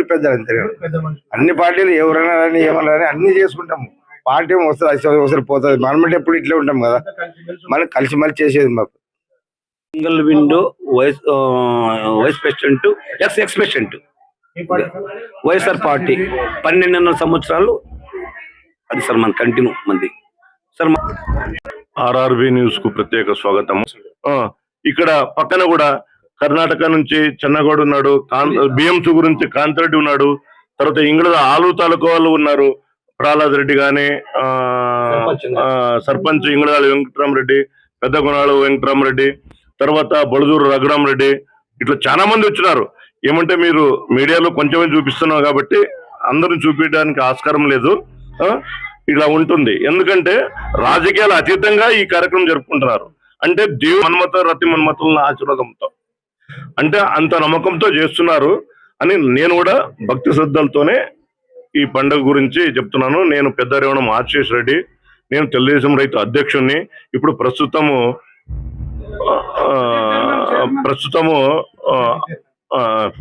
ఊరి పెద్దలు అంతే. అన్ని పార్టీలు ఎవరైనా కానీ ఏమన్నా అన్ని చేసుకుంటాము. పార్టీ వస్తుంది పోతుంది. మనం ఎప్పుడు ఇట్లా ఉంటాం కదా, మనం కలిసి మళ్ళీ చేసేది మాకు. Single window vice president ex president YSR party 12 సంవత్సరాలు అది సార్ మన కంటిన్యూ మంది సార్. ఆర్ఆర్బి న్యూస్ కు ప్రత్యేక స్వాగతం. ఇక్కడ పక్కన కూడా కర్ణాటక నుంచి చెన్నగౌడ్ ఉన్నాడు, బిఎంసి గురించి కాంతిరెడ్డి ఉన్నాడు, తర్వాత ఇంగ్లీష్ ఆలు తాలూకా వాళ్ళు ఉన్నారు, ప్రహ్లాద్ రెడ్డి గాని, సర్పంచ్ ఇంగ్లాల వెంకటరామరెడ్డి, పెద్ద గుణాలు వెంకటరామరెడ్డి, తర్వాత బొళదూరు రఘురామరెడ్డి, ఇట్లా చాలా మంది వచ్చినారు. ఏమంటే మీరు మీడియాలో కొంచెమే చూపిస్తున్నావు కాబట్టి అందరూ చూపించడానికి ఆస్కారం లేదు. ఇలా ఉంటుంది. ఎందుకంటే రాజకీయాలు అతీతంగా ఈ కార్యక్రమం జరుపుకుంటున్నారు. అంటే దేవుడు మన్మత రతి మన్మతుల ఆశీర్వాదంతో, అంటే అంత నమ్మకంతో చేస్తున్నారు అని నేను కూడా భక్తి శ్రద్ధలతోనే ఈ పండుగ గురించి చెప్తున్నాను. నేను పెద్దరేవణం ఆశీష్ రెడ్డి, నేను తెలుగుదేశం రైతు అధ్యక్షుడిని. ఇప్పుడు ప్రస్తుతము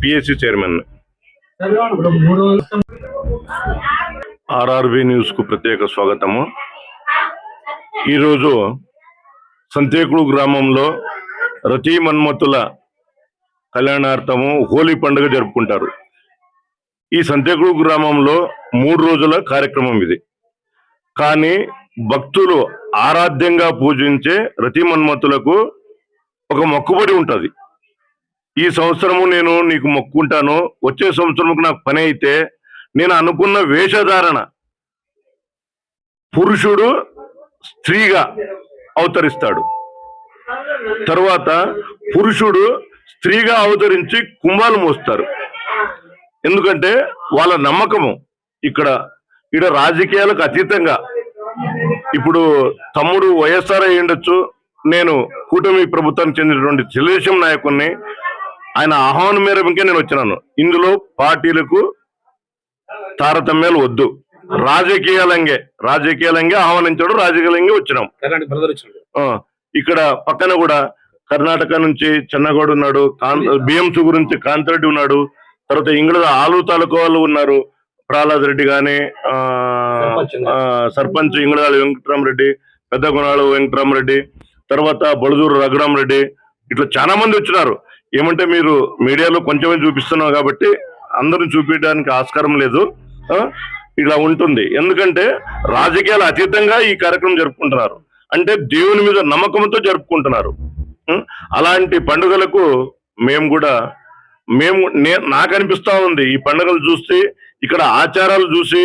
పిఎస్సి చైర్మన్. ఆర్ఆర్బి న్యూస్ కు ప్రత్యేక స్వాగతము. ఈరోజు సంతేకుడు గ్రామంలో రతి మన్మతుల కళ్యాణార్థము హోలీ పండుగ జరుపుకుంటారు. ఈ సంతేకుడు గ్రామంలో 3 రోజుల కార్యక్రమం ఇది. కానీ భక్తులు ఆరాధ్యంగా పూజించే రతి మన్మతులకు ఒక మొక్కుబడి ఉంటది. ఈ సంవత్సరము నేను నీకు మొక్కుంటాను, వచ్చే సంవత్సరం నాకు పని అయితే నేను అనుకున్న వేషధారణ పురుషుడు స్త్రీగా అవతరిస్తాడు. తరువాత పురుషుడు స్త్రీగా అవతరించి కుంభాలు మోస్తారు. ఎందుకంటే వాళ్ళ నమ్మకము ఇక్కడ రాజకీయాలకు అతీతంగా. ఇప్పుడు తమ్ముడు వైఎస్ఆర్ అయి ఉండొచ్చు, నేను కూటమి ప్రభుత్వానికి చెందినటువంటి తెలుగుదేశం నాయకుడిని. ఆయన ఆహ్వానం మేరకే నేను వచ్చినాను. ఇందులో పార్టీలకు తారతమ్యాలు వద్దు, రాజకీయాలంగే ఆహ్వానించాడు, రాజకీయాలంగే వచ్చినాం. ఇక్కడ పక్కన కూడా కర్ణాటక నుంచి చెన్నగౌడ్ ఉన్నాడు, బిఎంసి గురించి కాంతిరెడ్డి ఉన్నాడు, తర్వాత ఇంగ్లీష్ ఆలు తాలూకా వాళ్ళు ఉన్నారు, ప్రహ్లాద్ రెడ్డి గాని, సర్పంచ్ ఇంగ్లాల వెంకటరామరెడ్డి, పెద్ద గుణాలు వెంకటరామరెడ్డి, తర్వాత బొళదూరు రఘురామరెడ్డి, ఇట్లా చాలా మంది వచ్చినారు. ఏమంటే మీరు మీడియాలో కొంచెమే చూపిస్తున్నావు కాబట్టి అందరూ చూపించడానికి ఆస్కారం లేదు. ఇలా ఉంటుంది. ఎందుకంటే రాజకీయాలు అతీతంగా ఈ కార్యక్రమం జరుపుకుంటున్నారు. అంటే దేవుని మీద నమ్మకంతో జరుపుకుంటున్నారు. అలాంటి పండుగలకు నాకు అనిపిస్తా ఉంది, ఈ పండుగలు చూస్తే, ఇక్కడ ఆచారాలు చూసి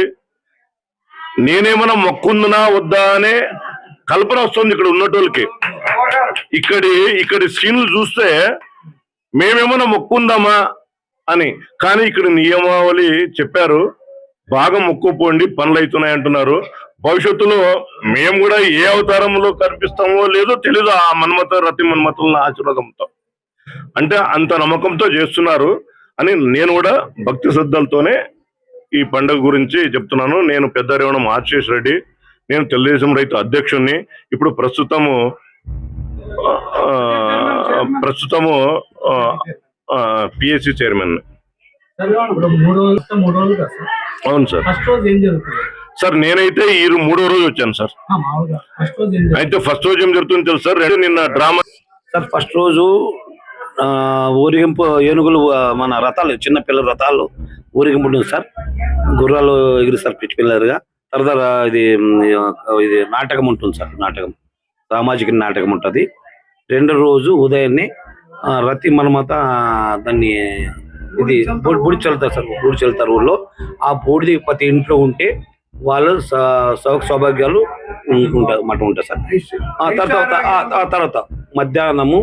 నేనేమన్నా మొక్కుందునా వద్దా అనే కల్పన వస్తుంది ఇక్కడ ఉన్నటోళ్ళకి. ఇక్కడి సీన్లు చూస్తే మేమేమన్నా మొక్కుందామా అని. కానీ ఇక్కడ నియమావళి చెప్పారు, బాగా మొక్కుపోండి, పనులు అవుతున్నాయి అంటున్నారు. భవిష్యత్తులో మేము కూడా ఏ అవతారంలో కనిపిస్తామో లేదో తెలీదు, ఆ మన్మత రతి మన్మతుల ఆశీర్వాదంతో. అంటే అంత నమ్మకంతో చేస్తున్నారు అని నేను కూడా భక్తి శ్రద్ధలతోనే ఈ పండుగ గురించి చెప్తున్నాను. నేను పెద్దరేవణం ఆశీష్ రెడ్డి, నేను తెలుగుదేశం రైతు అధ్యక్షుడిని. ఇప్పుడు ప్రస్తుతము పిఎస్సి చైర్మన్. అవును సార్. సార్ నేనైతే ఈ 3వ రోజు వచ్చాను సార్. అయితే ఫస్ట్ రోజు ఏం జరుగుతుంది తెలుసు సార్, నిన్న డ్రామా సార్. ఫస్ట్ రోజు ఊరేగింపు, ఏనుగులు, మన రథాలు, చిన్న పిల్లల రథాలు ఊరేగింపు ఉంటుంది సార్. గుర్రాలు ఎగిరిస్తారు పిచ్చి పిల్లలుగా. తర్వాత ఇది నాటకం ఉంటుంది సార్. నాటకం, సామాజిక నాటకం ఉంటుంది. 2వ రోజు ఉదయాన్నే రతి మన్మత దాన్ని ఇది బూడి చల్లుతారు సార్. బూడి చల్లుతారు ఊళ్ళో. ఆ బూడిది ప్రతి ఇంట్లో ఉంటే వాళ్ళు సౌభాగ్యాలు ఉంటాయి సార్. తర్వాత మధ్యాహ్నము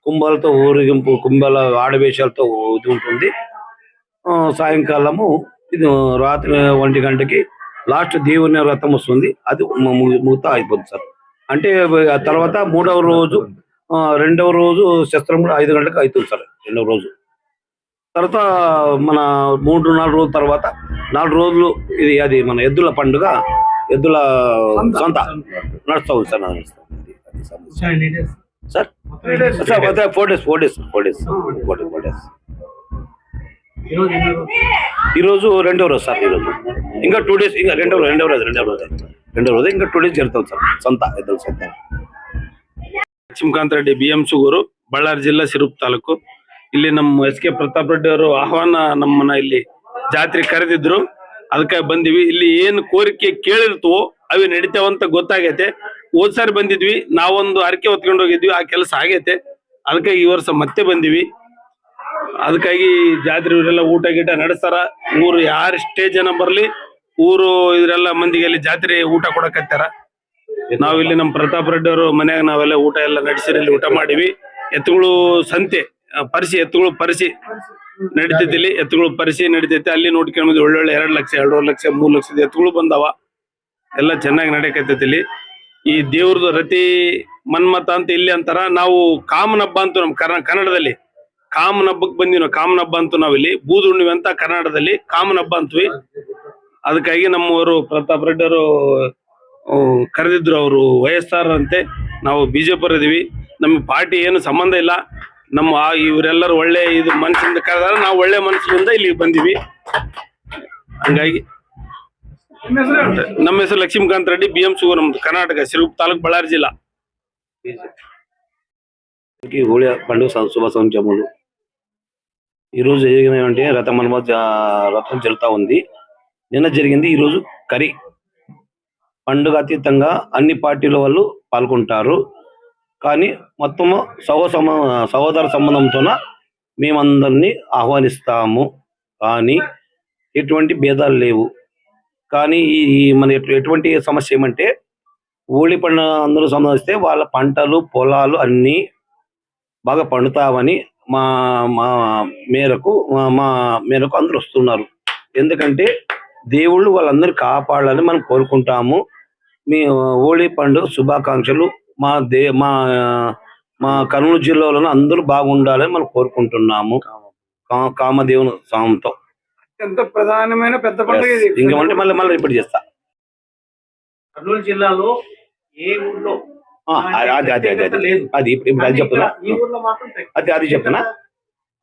కుంభాలతో ఊరేగింపు, కుంభాల ఆడవేషాలతో ఇది ఉంటుంది. సాయంకాలము ఇది రాత్రి 1 గంటకి లాస్ట్ దేవుని రథం వస్తుంది, అది ముగితా అయిపోతుంది సార్. అంటే తర్వాత 3వ రోజు 2వ రోజు శస్త్రం కూడా 5 గంటలకు అవుతుంది సార్. 2వ రోజు తర్వాత మన 3-4 రోజుల తర్వాత 4 రోజులు అది మన ఎద్దుల పండుగ, ఎద్దుల సొంత నడుస్తూ ఉంది సార్. Sir 4 days. ఈ రోజు రెండో రోజు సార్. ఈ రోజు ఇంకా 2 days, ఇంకా రెండో రోజు ఇంకా 2 days జరుగుతుంది సార్ ಸಂತ ಎದ್ದಲ್ ಸಂತ. ಲಕ್ಷ್ಮೀಕಾಂತ್ ರೆಡ್ಡಿ BMC ಊರು, ಬಳ್ಳಾರಿ ಜಿಲ್ಲಾ ಸಿರೂಪ್ ತಾಲೂಕು. ಇಲ್ಲಿ ನಮ್ಮ SK ಪ್ರತಾಪ್ ರೆಡ್ಡಿ ಅವರು ಆಹ್ವಾನ ನಮ್ಮನ್ನ ಇಲ್ಲಿ ಜಾತ್ರೆ ಕರೆದಿದ್ರು, ಅದಕ್ಕೆ ಬಂದಿವಿ. ಇಲ್ಲಿ ಏನು ಕೋರಿಕೆ ಕೇಳಿರ್ತವೋ ಅವು ನಡೀತಾವಂತ ಗೊತ್ತಾಗೈತೆ. ಹೋದ್ ಸಾರಿ ಬಂದಿದ್ವಿ, ನಾವೊಂದು ಅರಕೆ ಹೊತ್ಕೊಂಡು ಹೋಗಿದ್ವಿ, ಆ ಕೆಲಸ ಆಗೈತೆ. ಅದಕ್ಕೆ ಈ ವರ್ಷ ಮತ್ತೆ ಬಂದಿವಿ. ಅದಕ್ಕಾಗಿ ಜಾತ್ರೆ ಇವರೆಲ್ಲ ಊಟ ಗೀಟ ನಡೆಸ್ತಾರ. ಊರು ಯಾರೆಷ್ಟೇ ಜನ ಬರ್ಲಿ, ಊರು ಇದ್ರೆಲ್ಲ ಮಂದಿಗೆ ಅಲ್ಲಿ ಜಾತ್ರೆ ಊಟ ಕೊಡಕತ್ತಾರ. ನಾವಿಲ್ಲಿ ನಮ್ಮ ಪ್ರತಾಪ್ ರೆಡ್ಡಿ ಅವರು ಮನ್ಯಾಗ ನಾವೆಲ್ಲ ಊಟ ಎಲ್ಲ ನಡೆಸಿರಿ, ಇಲ್ಲಿ ಊಟ ಮಾಡಿವಿ. ಎತ್ತುಗಳು ಸಂತೆ ಎತ್ತುಗಳು ಪರಿಸಿ ನಡೀತೈತಿ, ಇಲ್ಲಿ ಎತ್ತುಗಳು ಪರಿಸಿ ನಡೀತೈತಿ. ಅಲ್ಲಿ ನೋಡ್ಕೊಂಡ್ ಒಳ್ಳೊಳ್ಳೆ 2 ಲಕ್ಷ 2.5 ಲಕ್ಷ 3 ಲಕ್ಷದ ಎತ್ತುಗಳು ಬಂದಾವ. ಎಲ್ಲ ಚೆನ್ನಾಗಿ ನಡೆಯಕತ್ತೈತಿ. ಇಲ್ಲಿ ಈ ದೇವ್ರದ್ದು ರತಿ ಮನ್ಮತ ಅಂತ ಇಲ್ಲಿ ಅಂತಾರ. ನಾವು ಕಾಮನ ಹಬ್ಬ ಅಂತೂ ನಮ್ಮ ಕನ್ನಡದಲ್ಲಿ ಕಾಮನ ಹಬ್ಬಕ್ಕೆ ಬಂದಿವಿ. ನಾವು ಕಾಮನ ಹಬ್ಬ ಅಂತೂ ನಾವಿಲ್ಲಿ ಬೂದುಣ್ಣಿವೆ ಅಂತ ಕನ್ನಡದಲ್ಲಿ ಕಾಮನ ಹಬ್ಬ ಅಂತೀವಿ. ಅದಕ್ಕಾಗಿ ನಮ್ಮವರು ಪ್ರತಾಪ್ ರೆಡ್ಡಿ ಅವರು ಕರೆದಿದ್ರು. ಅವರು ವಯಸ್ಸಾರ ಅಂತೆ, ನಾವು ಬಿಜೆಪಿ ಇದೀವಿ, ನಮ್ಮ ಪಾರ್ಟಿ ಏನು ಸಂಬಂಧ ಇಲ್ಲ. ನಮ್ಮ ಇವರೆಲ್ಲರೂ ಒಳ್ಳೆ ಇದು ಮನಸ್ಸಿಂದ ಕರೆದಾರ, ನಾವು ಒಳ್ಳೆ ಮನಸ್ಸಿನಿಂದ ಇಲ್ಲಿ ಬಂದಿವಿ. ಹಂಗಾಗಿ ನಮ್ಮ ಹೆಸರು ಲಕ್ಷ್ಮೀಕಾಂತ್ ರೆಡ್ಡಿ, BMC ಊರು, ನಮ್ದು ಕರ್ನಾಟಕ, ಸಿರೂಪ್ ತಾಲೂಕು, ಬಳ್ಳಾರಿ జిల్లా. హోళీ పండుగ శుభ సంచములు. ఈరోజు జరిగినటువంటి రథం జరుగుతూ ఉంది. నిన్న జరిగింది. ఈరోజు కరి పండుగ అతీతంగా అన్ని పార్టీల వాళ్ళు పాల్గొంటారు. కానీ మొత్తము సహోదర సంబంధంతోన మేమందరినీ ఆహ్వానిస్తాము. కానీ ఎటువంటి భేదాలు లేవు. కానీ ఈ మన ఎటువంటి సమస్య ఏమంటే, హోళీ పండుగ అందరూ సంబంధిస్తే వాళ్ళ పంటలు పొలాలు అన్నీ బాగా పండుతావని మా మేరకు అందరూ వస్తున్నారు. ఎందుకంటే దేవుళ్ళు వాళ్ళందరూ కాపాడాలని మనం కోరుకుంటాము. మీ హోళీ పండుగ శుభాకాంక్షలు. మా కర్నూలు జిల్లాలో అందరూ బాగుండాలని మనం కోరుకుంటున్నాము. కామదేవుని స్వామితో ఎంత ప్రధానమైన పెద్ద పండుగ ఇది. ఇంకేమంటే మళ్ళీ రిపీట్ చేస్తా. కర్నూలు జిల్లాలో ఏ ఊర్లో అది ఇప్పుడు అది చెప్తున్నా. ఈ ఊర్లో మాత్రం అది చెప్తున్నా.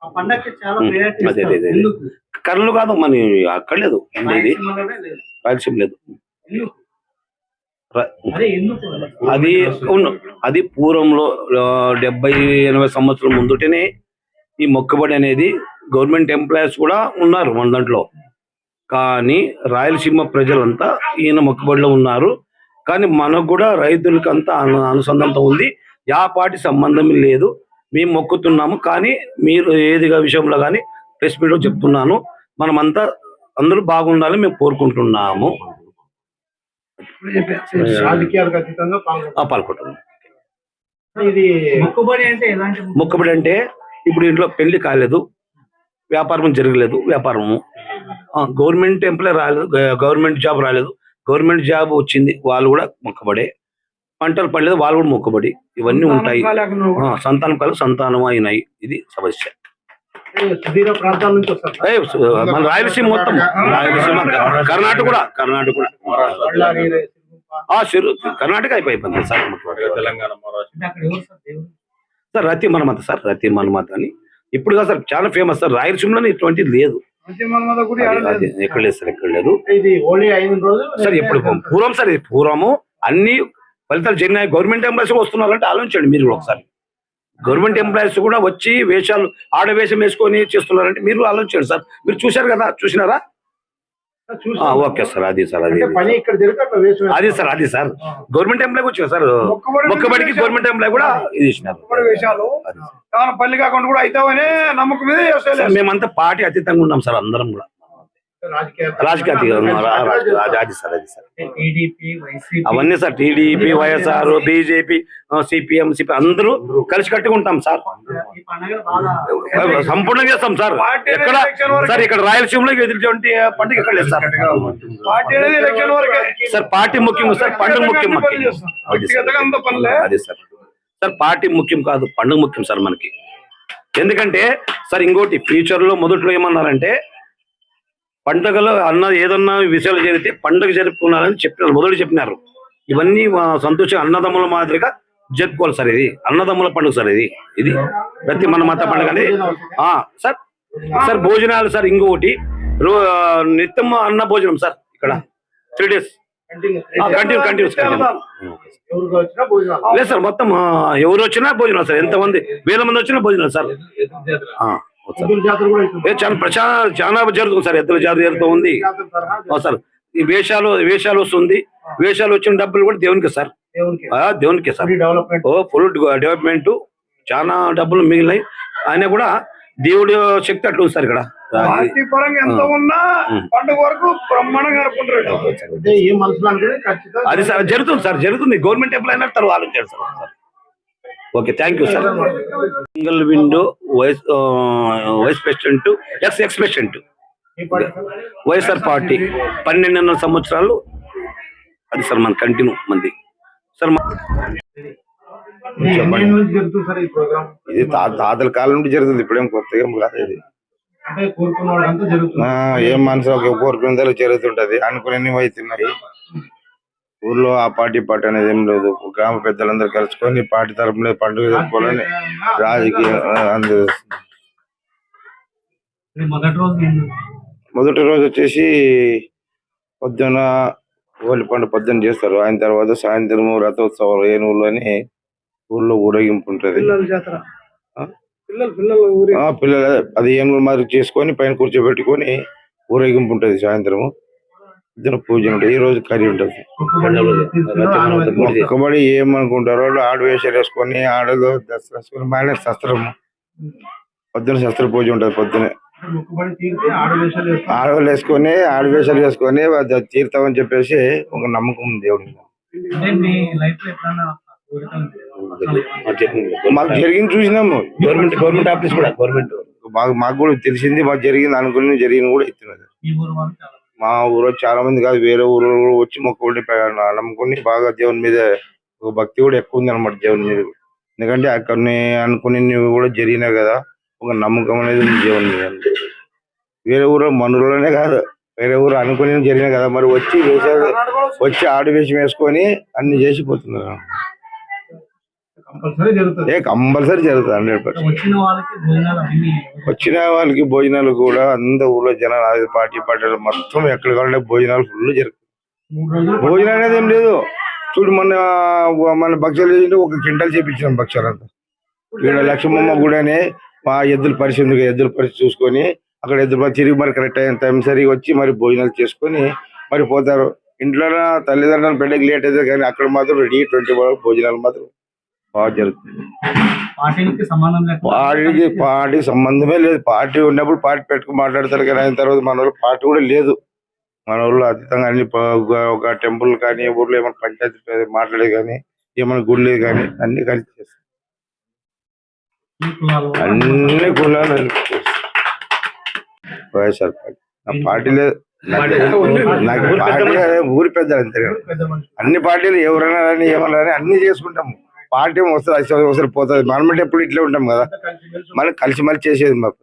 ఆ పండగకి చాలా priority అదే ఇస్తారు. ఎందుకు? కర్నూలు కాదు, మన అక్కడ లేదు, ఇది రాయలసీమలోనే లేదు. రాయలసీమ లేదు. ఎందుకు? అదే ఎందుకు? అది పూర్వంలో 70-80 సంవత్సరం ముందుటనే ఈ మొక్కుబడి అనేది గవర్నమెంట్ ఎంప్లాయీస్ కూడా ఉన్నారు మన దాంట్లో. కానీ రాయలసీమ ప్రజలంతా ఈయన మొక్కుబడిలో ఉన్నారు. కానీ మనకు కూడా రైతులకి అంతా అనుసంధానం ఉంది. యా పార్టీ సంబంధం లేదు, మేము మొక్కుతున్నాము. కానీ మీరు ఏదిగా విషయంలో కానీ ప్రెస్ మీట్లో చెప్తున్నాను, మనమంతా అందరూ బాగుండాలని మేము కోరుకుంటున్నాము. రాజకీయాలకు అతీతంగా పాల్గొంటున్నాం. ఇది మొక్కుబడి అంటే ఎలాంటి మొక్కుబడి అంటే, ఇప్పుడు ఇంట్లో పెళ్లి కాలేదు, వ్యాపారం జరగలేదు, వ్యాపారము గవర్నమెంట్ ఎంప్లాయ్ రాలేదు, గవర్నమెంట్ జాబ్ రాలేదు, గవర్నమెంట్ జాబ్ వచ్చింది, వాళ్ళు కూడా మొక్కబడే. పంటలు పడలేదు, వాళ్ళు కూడా మొక్కబడి. ఇవన్నీ ఉంటాయి. సంతానం కాదు, సంతానం అయినాయి. ఇది సమస్య. సుదూర ప్రాంతాల నుంచి వస్తారు. మన రాయలసీమ మొత్తం, రాయలసీమ, కర్ణాటక కూడా బళ్ళారి, కర్ణాటక అయిపోయింది సార్. తెలంగాణ, అంటే అక్కడ ఎవరు సార్ దేవుడు? సార్ రతి మన్మథ అని ఇప్పుడు కాదు సార్, చాలా ఫేమస్ సార్. రాయలసీమలో ఇటువంటిది లేదు. మన్మథ గుడి అది ఎక్కడ లేదు సార్, ఎక్కడ లేదు. ఇది హోళీ అయిన రోజు సార్ ఎప్పుడు పూర్వం సార్, ఇది పూర్వము అన్ని ఫలితాలు జరిగినాయి. గవర్నమెంట్ ఎంప్లాయీస్ వస్తున్నారంటే ఆలోచించండి మీరు ఒకసారి. గవర్నమెంట్ ఎంప్లాయీస్ కూడా వచ్చి వేషాలు, ఆడవేషం వేసుకొని చేస్తున్నారంటే మీరు ఆలోచించండి సార్. మీరు చూశారు కదా, చూసినారా? ఓకే సార్, అది సార్, అది పని ఇక్కడ అది సార్ గవర్నమెంట్ ఎంప్లాయ్ వచ్చింది సార్. మొక్కబడికి గవర్నమెంట్ ఎంప్లాయ్ కూడా ఇది ఇచ్చినారు. వేషాలు పల్లి కాకుండా కూడా అవుతామనే నమ్మకం మీద మేమంతా పార్టీ అతీతంగా ఉన్నాం సార్, అందరం కూడా రాజకీయ అది సార్. అవన్నీ sir, TDP, YSR, BJP, CPM, అందరూ కలిసి కట్టుకుంటాం సార్. సంపూర్ణంగా చేస్తాం సార్. ఎక్కడ సార్, ఇక్కడ రాయలసీమలో ఎదుర్కొంటే పండుగ ఎక్కడ లేదు సార్. సార్ పార్టీ ముఖ్యం సార్, పండుగ ముఖ్యం. అదే సార్. సార్ పార్టీ ముఖ్యం కాదు, పండుగ ముఖ్యం సార్ మనకి. ఎందుకంటే సార్ ఇంకోటి, ఫ్యూచర్ లో మొదట్లో ఏమన్నారంటే, పండుగలో ఏదన్నా విషయాలు జరిగితే పండుగ జరుపుకున్నారని చెప్పినారు. ఇవన్నీ సంతోషంగా అన్నదమ్ముల మాదిరిగా జరుపుకోవాలి సార్. ఇది అన్నదమ్ముల పండుగ సార్. ఇది ప్రతి మన మత పండుగ అనేది సార్ సార్ భోజనాలు సార్ ఇంకొకటి నిత్యం అన్న భోజనం సార్ ఇక్కడ 3 days కంటిన్యూస్ ఎవరికి వచ్చినా భోజనాలు లేదు సార్ మొత్తం ఎవరు వచ్చినా భోజనాలు సార్ ఎంతమంది వేల మంది వచ్చినా భోజనాలు సార్ ఎద్దుల జాతర కూడా అవుతుంది. చాలా జరుగుతుంది సార్ ఎద్దుల జాతర జరుగుతూ ఉంది సార్ ఈ వేషాలు వస్తుంది వేషాలు వచ్చిన డబ్బులు కూడా దేవునికి సార్ దేవునికి సార్ డెవలప్మెంట్ ఫుల్ డెవలప్మెంట్ చాలా డబ్బులు మిగిలినాయి ఆయన కూడా దేవుడి శక్తి అట్లా ఉంది సార్ ఇక్కడ పార్టీ పరంగా ఎంత ఉన్నా పండుగ వరకు బ్రహ్మాండంగా జరుపుకుంటారు. అంటే ఏ మనసులో అంటే ఖచ్చితంగా అది సార్ జరుగుతుంది గవర్నమెంట్ ఎంప్లాయ్ అయినా తర్వాత ఆలోచించారు sir okay thank you sir single window vice president ex president ఏ పార్టీ సార్? వైఎస్ఆర్ పార్టీ 12 సంవత్సరాలు అది సార్ మన కంటిన్యూ మంది సార్ ఎన్ని ఏళ్ళ నుంచి జరుగుతుంది సార్ ఈ ప్రోగ్రామ్? ఇది తాతల కాలం నుండి జరుగుతుంది, ఇప్పుడేం కొత్తగా ఏం కాదు ఇది. అంటే కోరుకున్న వాళ్ళంతా జరుగుతుంది. ఏం మనసు ఒక కోరికలు జరుగుతుంటది, అనుకునే అవుతున్నాయి. ఊర్లో ఆ పార్టీ అనేది ఏం లేదు, గ్రామ పెద్దలందరూ కలుసుకొని పార్టీ తరపున పండుగ జరుపుకోవాలని రాజకీయ అందరూ. మొదటి రోజు వచ్చేసి పొద్దున హోలీ పండుగ పొద్దున చేస్తారు, ఆయన తర్వాత సాయంత్రం రథోత్సవాలు ఏనుగులని ఊర్లో ఊరేగింపు ఉంటది. పిల్లలు అది ఏనుగులు మరి చేసుకొని పైన కూర్చోబెట్టుకొని ఊరేగింపు ఉంటది. సాయంత్రం పొద్దున పూజ ఉంటుంది, ఈ రోజు కర్రీ ఉంటది. మొక్కబడి ఏమనుకుంటారో ఆడు వేషాలు వేసుకొని ఆడలు దసరా వేసుకొని బాగానే శస్త్రము పొద్దున శస్త్ర పూజ ఉంటది. పొద్దునే ఆడవాళ్ళు వేసుకొని ఆడవేషాలు వేసుకొని తీరుతామని చెప్పేసి ఒక నమ్మకం ఉంది దేవుడి మీద. మాకు జరిగింది చూసినాము, గవర్నమెంట్ ఆఫీస్ కూడా మాకు కూడా తెలిసింది, మాకు జరిగింది అనుకుని జరిగింది కూడా ఇస్తున్నది. మా ఊరు చాలా మంది కాదు, వేరే ఊరు వచ్చి మొక్కుబడి నమ్ముకుని బాగా దేవుని మీద ఒక భక్తి కూడా ఎక్కువ ఉంది అనమాట దేవుని మీద. ఎందుకంటే అక్కడ అనుకుని కూడా జరిగినాయి కదా, ఒక నమ్మకం అనేది ఉంది దేవుని మీద. వేరే ఊరు మన ఊళ్ళోనే కాదు, వేరే ఊరు అనుకుని జరిగినాయి కదా, మరి వచ్చి ఆడు వేషం వేసుకొని అన్ని చేసిపోతున్నారు. కంపల్సరీ జరుగుతుంది 100%. వచ్చిన వాళ్ళకి భోజనాలు కూడా అంత ఊర్లో జనాలు పార్టీలు మొత్తం ఎక్కడ కావాలంటే భోజనాలు ఫుల్ జరుగుతుంది. భోజనం అనేది ఏం లేదు. చూడు మన భక్ష్యాలు చేసి 1 క్వింటాల్ చేపించినాం భక్ష్యాలంతా. ఇక్కడ లక్ష్మమ్మ గుడనే మా ఎద్దుల పరిస్థితి చూసుకొని అక్కడ ఎద్దులు తిరిగి మరి కరెక్ట్ అయిన టైం సరిగా వచ్చి మరి భోజనాలు చేసుకొని మరి పోతారు. ఇంట్లో తల్లిదండ్రులు బిడ్డకి లేట్ అయితే కానీ అక్కడ మాత్రం రెడీ 20 భోజనాలు మాత్రం బాగా జరుగుతుంది. పార్టీకి సంబంధమే లేదు. పార్టీ ఉన్నప్పుడు పార్టీ పెట్టుకుని మాట్లాడతారు కానీ అయిన తర్వాత మన ఊళ్ళో పార్టీ కూడా లేదు. మన ఊళ్ళో అతీతంగా అన్ని ఒక టెంపుల్ కానీ ఊర్లో ఏమైనా పంచాయతీ మాట్లాడేది కానీ ఏమైనా గుళ్ళు కానీ అన్ని కలిసి చేస్తాం. అన్ని కులాలు వైఎస్ఆర్ పార్టీ. నా పార్టీ లేదు, నాకు పార్టీ ఊరి పెద్దలు అంతే కదా. అన్ని పార్టీలు ఎవరైనా కానీ ఏమన్నా కానీ అన్ని చేసుకుంటాము. పార్టీ వస్తుంది పోతుంది, మనమంటే ఎప్పుడు ఇట్లే ఉంటాం కదా, మళ్ళీ కలిసి చేసేది మాకు.